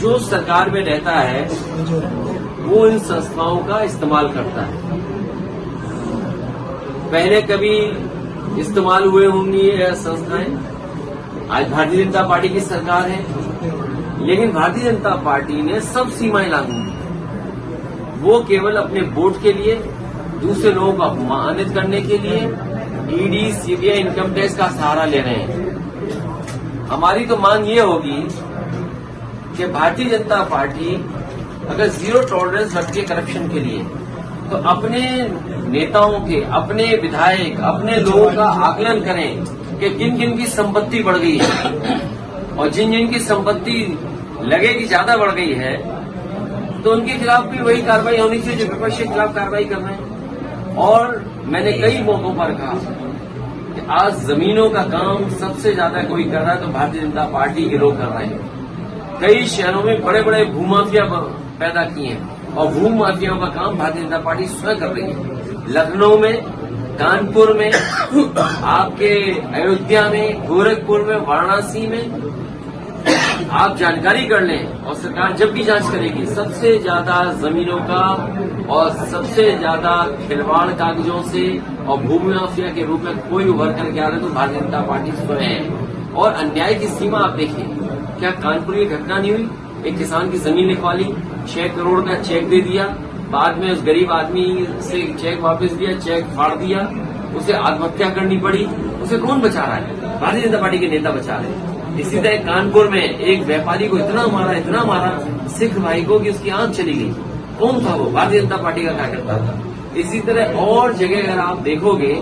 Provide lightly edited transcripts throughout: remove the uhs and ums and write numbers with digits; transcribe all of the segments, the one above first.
जो सरकार में रहता है वो इन संस्थाओं का इस्तेमाल करता है। पहले कभी इस्तेमाल हुए होंगी ये संस्थाएं, आज भारतीय जनता पार्टी की सरकार है, लेकिन भारतीय जनता पार्टी ने सब सीमाएं लागू की। वो केवल अपने वोट के लिए, दूसरे लोगों को अपमानित करने के लिए ईडी, सीबीआई, इनकम टैक्स का सहारा ले रहे हैं। हमारी तो मांग ये होगी कि भारतीय जनता पार्टी अगर जीरो टॉलरेंस रखती है करप्शन के लिए, तो अपने नेताओं के, अपने विधायक, अपने लोगों का आकलन करें कि किन किन की संपत्ति बढ़ गई है, और जिन जिन की संपत्ति लगे कि ज्यादा बढ़ गई है तो उनके खिलाफ भी वही कार्रवाई होनी चाहिए जो विपक्ष के खिलाफ कार्रवाई कर रहे हैं। और मैंने कई मौकों पर कहा कि आज जमीनों का काम सबसे ज्यादा कोई कर रहा है तो भारतीय जनता पार्टी के लोग कर रहे हैं। कई शहरों में बड़े बड़े भूमाफिया पैदा किए हैं और भूमाफियाओं का काम भारतीय जनता पार्टी स्वयं कर रही है। लखनऊ में, कानपुर में, आपके अयोध्या में, गोरखपुर में, वाराणसी में आप जानकारी कर लें, और सरकार जब भी जांच करेगी, सबसे ज्यादा जमीनों का और सबसे ज्यादा खिलवाड़ कागजों से और भूमि माफिया के रूप में कोई उभर करके आ रहे तो भारतीय जनता पार्टी स्वयं है। और अन्याय की सीमा आप देखिए, क्या कानपुर की घटना नहीं हुई? एक किसान की जमीन लिखवा ली, 6 करोड़ का चेक दे दिया, बाद में उस गरीब आदमी से चेक वापस दिया, चेक फाड़ दिया, उसे आत्महत्या करनी पड़ी। उसे कौन बचा रहा है? भारतीय जनता पार्टी के नेता बचा रहे हैं। इसी तरह कानपुर में एक व्यापारी को इतना मारा सिख भाई को कि उसकी आंख चली गई। कौन था वो? भारतीय जनता पार्टी का कार्यकर्ता था। इसी तरह और जगह अगर आप देखोगे,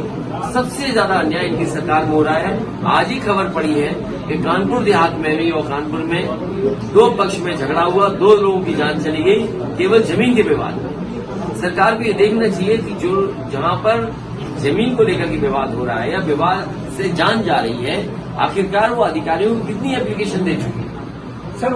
सबसे ज्यादा अन्याय इनकी सरकार में हो रहा है। आज ही खबर पड़ी है कि कानपुर देहात में भी और कानपुर में 2 पक्ष में झगड़ा हुआ, 2 लोगों की जान चली गई केवल जमीन के विवाद में। सरकार को ये देखना चाहिए कि जो जहां पर जमीन को लेकर के विवाद हो रहा है या विवाद से जान जा रही है, आखिरकार वो अधिकारियों को कितनी एप्लीकेशन दे चुकी है। सर